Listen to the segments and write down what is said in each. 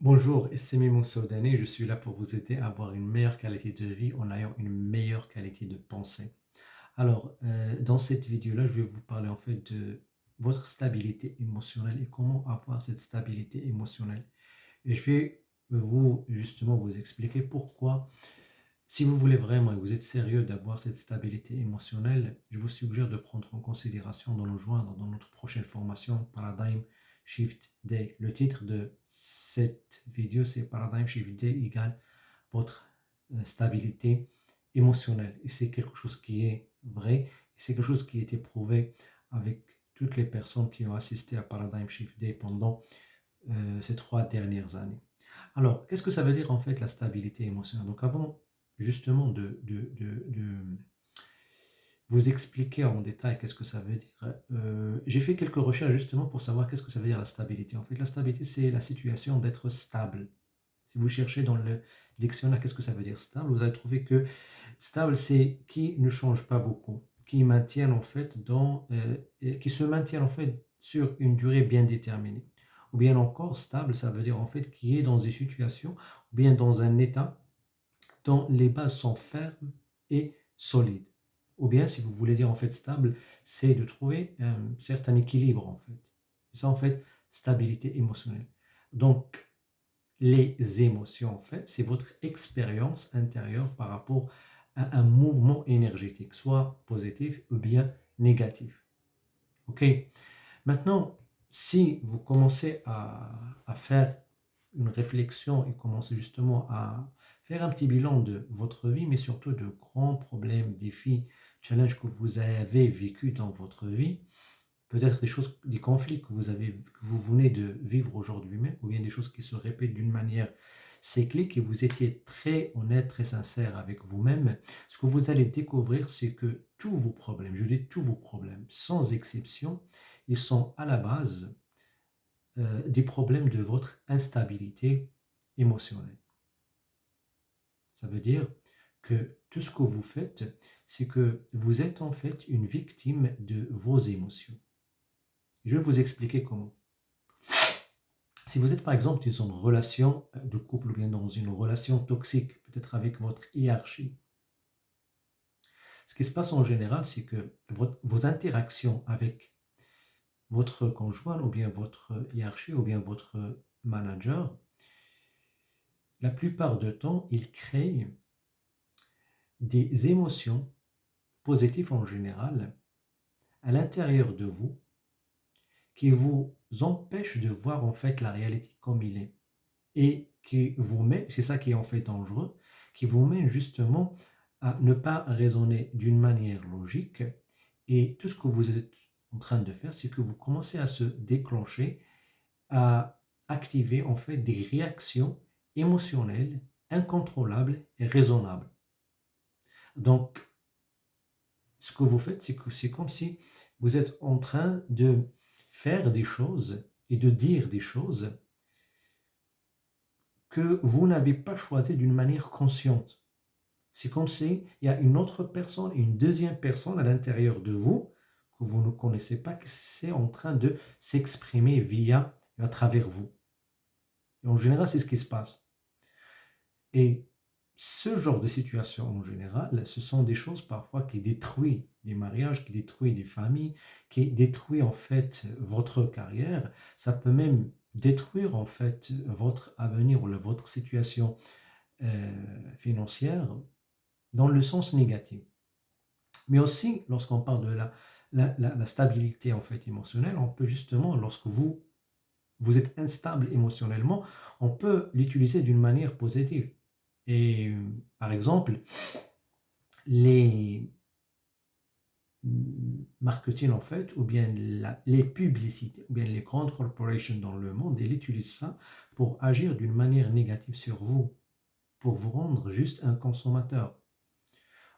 Bonjour, c'est Mimoun Soudani. Je suis là pour vous aider à avoir une meilleure qualité de vie en ayant une meilleure qualité de pensée. Alors, dans cette vidéo-là, je vais vous parler en fait de votre stabilité émotionnelle et comment avoir cette stabilité émotionnelle. Et je vais justement vous expliquer pourquoi, si vous voulez vraiment et vous êtes sérieux d'avoir cette stabilité émotionnelle, je vous suggère de prendre en considération de nous joindre dans notre prochaine formation Paradigm Shift Day. Le titre de cette vidéo, c'est Paradigm Shift Day égale votre stabilité émotionnelle. Et c'est quelque chose qui est vrai, et c'est quelque chose qui a été prouvé avec toutes les personnes qui ont assisté à Paradigm Shift Day pendant ces 3 dernières années. Alors, qu'est-ce que ça veut dire en fait la stabilité émotionnelle? Donc, avant justement de vous expliquer en détail qu'est-ce que ça veut dire, j'ai fait quelques recherches justement pour savoir qu'est-ce que ça veut dire la stabilité. En fait, la stabilité, c'est la situation d'être stable. Si vous cherchez dans le dictionnaire qu'est-ce que ça veut dire stable, vous allez trouver que stable, c'est qui ne change pas beaucoup, qui maintiennent en fait qui se maintiennent en fait sur une durée bien déterminée. Ou bien encore stable, ça veut dire en fait qui est dans des situations ou bien dans un état dont les bases sont fermes et solides. Ou bien, si vous voulez dire en fait stable, c'est de trouver un certain équilibre en fait. C'est ça en fait, stabilité émotionnelle. Donc, les émotions, en fait, c'est votre expérience intérieure par rapport à un mouvement énergétique, soit positif ou bien négatif. OK? Maintenant, si vous commencez à faire une réflexion et commencez justement à faire un petit bilan de votre vie, mais surtout de grands problèmes, défis, challenges que vous avez vécu dans votre vie, peut-être des choses, des conflits que vous venez de vivre aujourd'hui même, ou bien des choses qui se répètent d'une manière cyclique et vous étiez très honnête, très sincère avec vous-même, ce que vous allez découvrir, c'est que tous vos problèmes, je dis tous vos problèmes, sans exception, ils sont à la base des problèmes de votre instabilité émotionnelle. Ça veut dire que tout ce que vous faites, c'est que vous êtes en fait une victime de vos émotions. Je vais vous expliquer comment. Si vous êtes par exemple dans une relation de couple ou bien dans une relation toxique, peut-être avec votre hiérarchie, ce qui se passe en général, c'est que vos interactions avec votre conjoint ou bien votre hiérarchie ou bien votre manager, la plupart du temps, ils créent des émotions positives en général à l'intérieur de vous qui vous empêchent de voir en fait la réalité comme il est et qui vous met, c'est ça qui est en fait dangereux, qui vous met justement à ne pas raisonner d'une manière logique et tout ce que vous êtes en train de faire, c'est que vous commencez à se déclencher, à activer en fait des réactions émotionnelles incontrôlables et raisonnables. Donc, ce que vous faites, c'est que c'est comme si vous êtes en train de faire des choses et de dire des choses que vous n'avez pas choisi d'une manière consciente. C'est comme s'il y a une autre personne, une deuxième personne à l'intérieur de vous que vous ne connaissez pas, qui c'est en train de s'exprimer à travers vous. Et en général, c'est ce qui se passe. Et ce genre de situation en général, ce sont des choses parfois qui détruisent des mariages, qui détruisent des familles, qui détruisent en fait votre carrière. Ça peut même détruire en fait votre avenir ou votre situation financière dans le sens négatif. Mais aussi, lorsqu'on parle de la stabilité en fait émotionnelle, on peut justement, lorsque vous êtes instable émotionnellement, on peut l'utiliser d'une manière positive. Et par exemple, les marketing en fait, ou bien les publicités, ou bien les grandes corporations dans le monde, elles utilisent ça pour agir d'une manière négative sur vous, pour vous rendre juste un consommateur.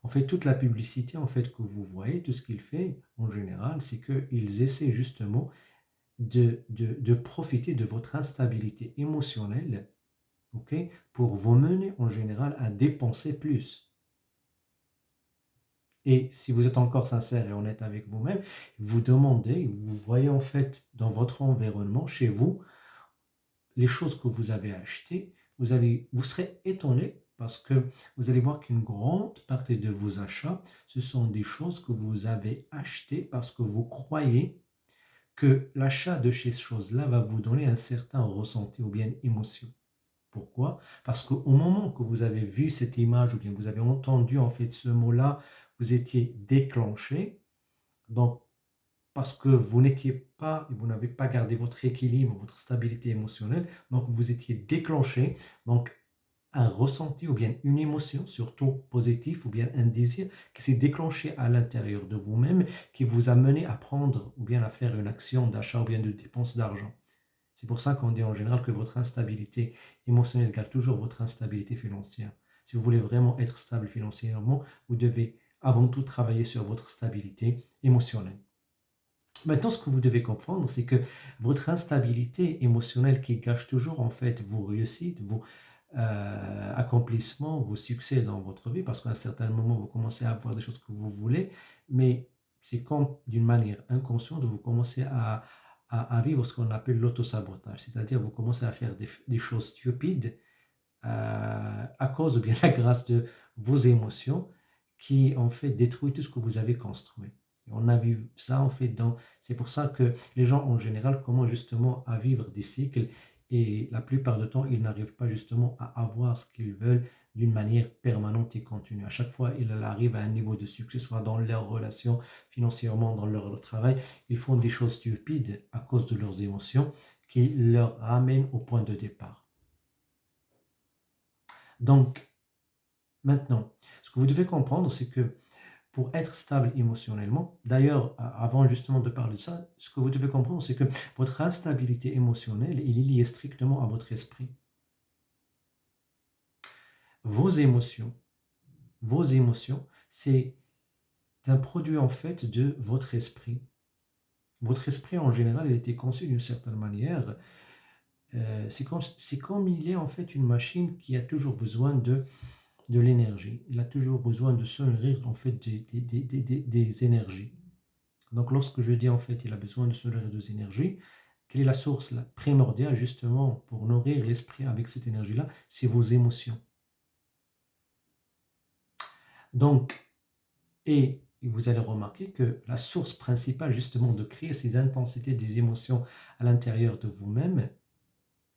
En fait, toute la publicité en fait que vous voyez, tout ce qu'il fait en général, c'est qu'ils essaient justement de profiter de votre instabilité émotionnelle, ok, pour vous mener en général à dépenser plus. Et si vous êtes encore sincère et honnête avec vous-même, vous demandez, vous voyez en fait dans votre environnement, chez vous, les choses que vous avez achetées, vous serez étonné parce que vous allez voir qu'une grande partie de vos achats, ce sont des choses que vous avez achetées parce que vous croyez que l'achat de ces choses-là va vous donner un certain ressenti ou bien émotion. Pourquoi? Parce qu'au moment que vous avez vu cette image ou bien vous avez entendu en fait ce mot-là, vous étiez déclenché. Donc, parce que vous n'étiez pas, vous n'avez pas gardé votre équilibre, votre stabilité émotionnelle, donc vous étiez déclenché. Donc, un ressenti ou bien une émotion, surtout positive ou bien un désir qui s'est déclenché à l'intérieur de vous-même, qui vous a mené à prendre ou bien à faire une action d'achat ou bien de dépense d'argent. C'est pour ça qu'on dit en général que votre instabilité émotionnelle égale toujours votre instabilité financière. Si vous voulez vraiment être stable financièrement, vous devez avant tout travailler sur votre stabilité émotionnelle. Maintenant, ce que vous devez comprendre, c'est que votre instabilité émotionnelle qui gâche toujours en fait vos réussites, vos accomplissements, vos succès dans votre vie, parce qu'à un certain moment, vous commencez à avoir des choses que vous voulez, mais c'est comme d'une manière inconsciente, vous commencez à vivre ce qu'on appelle l'autosabotage, c'est-à-dire vous commencez à faire des choses stupides à cause ou bien à grâce de vos émotions qui en fait détruisent tout ce que vous avez construit. Et on a vu ça en fait c'est pour ça que les gens en général commencent justement à vivre des cycles et la plupart du temps ils n'arrivent pas justement à avoir ce qu'ils veulent d'une manière permanente et continue. À chaque fois ils arrivent à un niveau de succès, soit dans leurs relations, financièrement, dans leur travail, ils font des choses stupides à cause de leurs émotions qui leur ramènent au point de départ. Donc, maintenant, ce que vous devez comprendre, c'est que pour être stable émotionnellement, d'ailleurs, avant justement de parler de ça, ce que vous devez comprendre, c'est que votre instabilité émotionnelle, il est liée strictement à votre esprit. Vos émotions, c'est un produit en fait de votre esprit. Votre esprit en général, il a été conçu d'une certaine manière. C'est comme il est en fait une machine qui a toujours besoin de l'énergie. Il a toujours besoin de se nourrir en fait des énergies. Donc lorsque je dis en fait il a besoin de se nourrir des énergies, quelle est la source primordiale justement pour nourrir l'esprit avec cette énergie-là? C'est vos émotions. Donc, et vous allez remarquer que la source principale justement de créer ces intensités des émotions à l'intérieur de vous-même,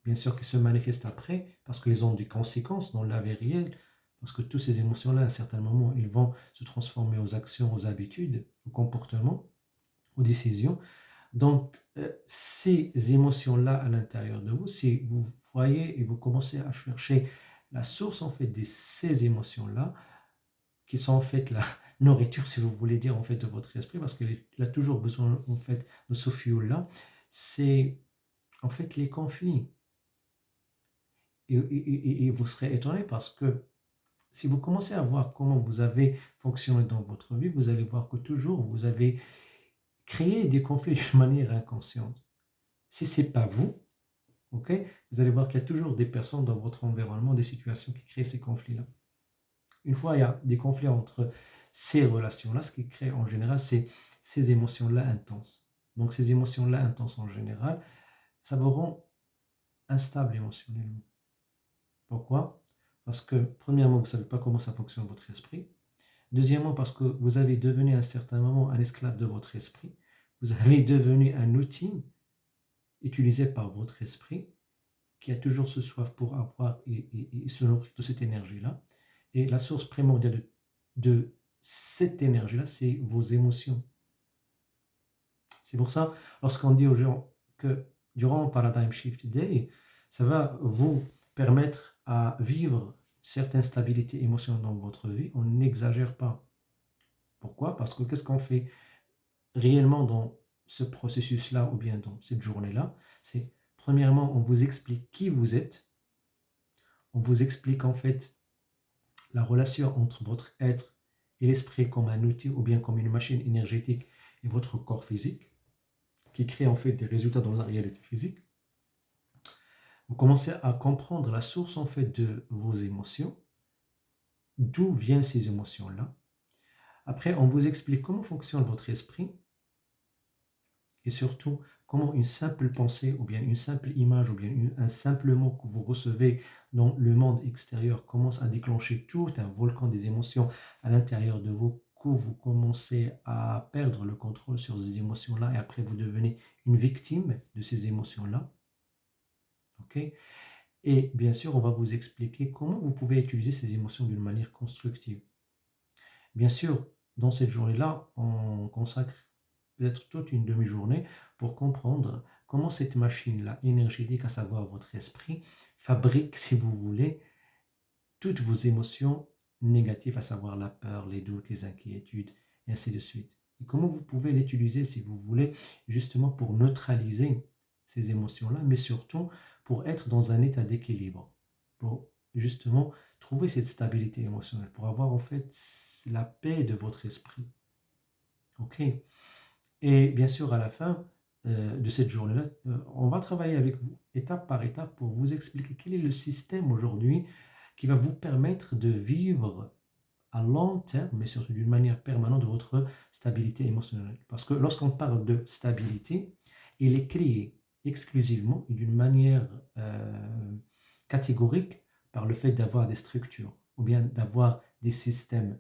bien sûr qui se manifestent après, parce qu'ils ont des conséquences dans la vie réelle, parce que toutes ces émotions-là, à un certain moment, ils vont se transformer aux actions, aux habitudes, aux comportements, aux décisions. Donc, ces émotions-là à l'intérieur de vous, si vous voyez et vous commencez à chercher la source en fait de ces émotions-là, qui sont en fait la nourriture, si vous voulez dire, en fait de votre esprit, parce qu'il a toujours besoin en fait de ce fuel-là, c'est en fait les conflits. Et vous serez étonné parce que si vous commencez à voir comment vous avez fonctionné dans votre vie, vous allez voir que toujours vous avez créé des conflits de manière inconsciente. Si ce n'est pas vous, ok, vous allez voir qu'il y a toujours des personnes dans votre environnement, des situations qui créent ces conflits-là. Une fois il y a des conflits entre ces relations-là, ce qui crée en général, c'est ces émotions-là intenses. Donc ces émotions-là intenses en général, ça vous rend instable émotionnellement. Pourquoi? Parce que, premièrement, vous ne savez pas comment ça fonctionne votre esprit. Deuxièmement, parce que vous avez devenu à un certain moment un esclave de votre esprit. Vous avez devenu un outil utilisé par votre esprit qui a toujours ce soif pour avoir et se nourrir de cette énergie-là. Et la source primordiale de cette énergie-là, c'est vos émotions. C'est pour ça, lorsqu'on dit aux gens que durant Paradigm Shift Day, ça va vous permettre à vivre certaines stabilités émotionnelles dans votre vie, on n'exagère pas. Pourquoi? Parce que qu'est-ce qu'on fait réellement dans ce processus-là ou bien dans cette journée-là? C'est premièrement, on vous explique qui vous êtes, on vous explique en fait la relation entre votre être et l'esprit comme un outil ou bien comme une machine énergétique et votre corps physique qui crée en fait des résultats dans la réalité physique. Vous commencez à comprendre la source en fait de vos émotions, d'où viennent ces émotions-là. Après, on vous explique comment fonctionne votre esprit et surtout comment une simple pensée ou bien une simple image ou bien un simple mot que vous recevez dans le monde extérieur commence à déclencher tout un volcan des émotions à l'intérieur de vous, que vous commencez à perdre le contrôle sur ces émotions-là et après vous devenez une victime de ces émotions-là. Ok? Et bien sûr, on va vous expliquer comment vous pouvez utiliser ces émotions d'une manière constructive. Bien sûr, dans cette journée-là, on consacre peut-être toute une demi-journée pour comprendre comment cette machine-là énergétique, à savoir votre esprit, fabrique, si vous voulez, toutes vos émotions négatives, à savoir la peur, les doutes, les inquiétudes, et ainsi de suite. Et comment vous pouvez l'utiliser, si vous voulez, justement pour neutraliser ces émotions-là, mais surtout pour être dans un état d'équilibre, pour justement trouver cette stabilité émotionnelle, pour avoir en fait la paix de votre esprit. Ok? Et bien sûr, à la fin de cette journée-là, on va travailler avec vous, étape par étape, pour vous expliquer quel est le système aujourd'hui qui va vous permettre de vivre à long terme, mais surtout d'une manière permanente, votre stabilité émotionnelle. Parce que lorsqu'on parle de stabilité, il est créé exclusivement et d'une manière catégorique par le fait d'avoir des structures ou bien d'avoir des systèmes.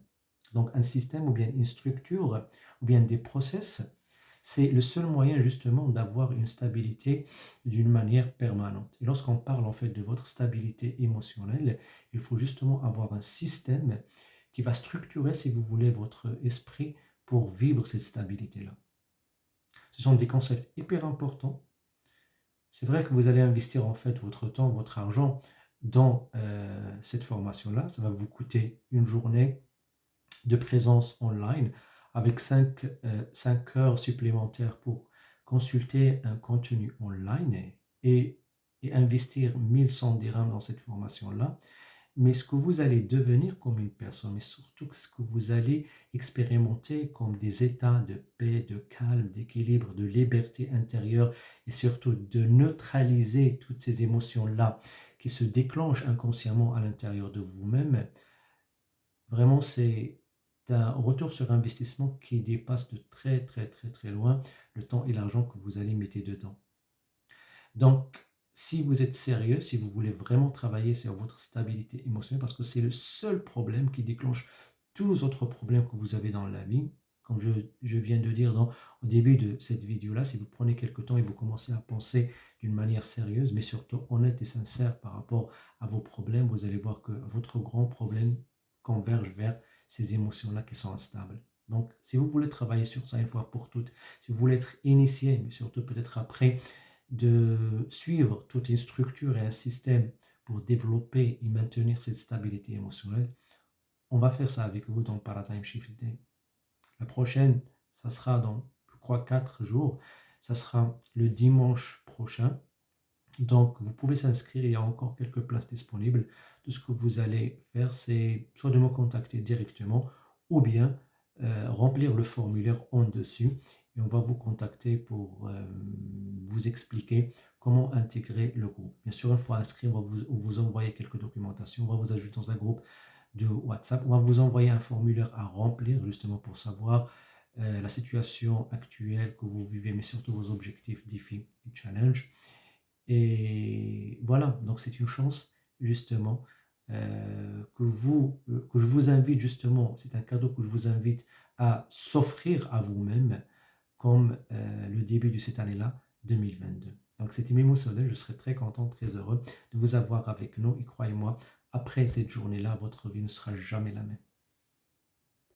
Donc un système ou bien une structure ou bien des process, c'est le seul moyen justement d'avoir une stabilité d'une manière permanente. Et lorsqu'on parle en fait de votre stabilité émotionnelle, il faut justement avoir un système qui va structurer, si vous voulez, votre esprit pour vivre cette stabilité-là. Ce sont des concepts hyper importants. C'est vrai que vous allez investir en fait votre temps, votre argent dans cette formation-là. Ça va vous coûter une journée de présence online avec 5 heures supplémentaires pour consulter un contenu online et investir 1100 dirhams dans cette formation-là. Mais ce que vous allez devenir comme une personne, et surtout ce que vous allez expérimenter comme des états de paix, de calme, d'équilibre, de liberté intérieure, et surtout de neutraliser toutes ces émotions-là qui se déclenchent inconsciemment à l'intérieur de vous-même, vraiment c'est un retour sur investissement qui dépasse de très très très très loin le temps et l'argent que vous allez mettre dedans. Donc, si vous êtes sérieux, si vous voulez vraiment travailler sur votre stabilité émotionnelle, parce que c'est le seul problème qui déclenche tous les autres problèmes que vous avez dans la vie, comme je viens de dire au début de cette vidéo-là, si vous prenez quelque temps et vous commencez à penser d'une manière sérieuse, mais surtout honnête et sincère par rapport à vos problèmes, vous allez voir que votre grand problème converge vers ces émotions-là qui sont instables. Donc, si vous voulez travailler sur ça une fois pour toutes, si vous voulez être initié, mais surtout peut-être après de suivre toute une structure et un système pour développer et maintenir cette stabilité émotionnelle, on va faire ça avec vous dans Paradigm Shift Day. La prochaine, ça sera dans, je crois, 4 jours. Ça sera le dimanche prochain. Donc, vous pouvez s'inscrire, il y a encore quelques places disponibles. Tout ce que vous allez faire, c'est soit de me contacter directement ou bien remplir le formulaire en dessus et on va vous contacter pour vous expliquer comment intégrer le groupe. Bien sûr, une fois inscrit, on va vous envoyer quelques documentations, on va vous ajouter dans un groupe de WhatsApp, on va vous envoyer un formulaire à remplir justement pour savoir la situation actuelle que vous vivez, mais surtout vos objectifs, défis et challenges. Et voilà, donc c'est une chance justement que je vous invite justement, c'est un cadeau que je vous invite à s'offrir à vous-même comme le début de cette année-là, 2022. Donc c'était Mimo Soleil, je serais très content, très heureux de vous avoir avec nous et croyez-moi, après cette journée-là, votre vie ne sera jamais la même.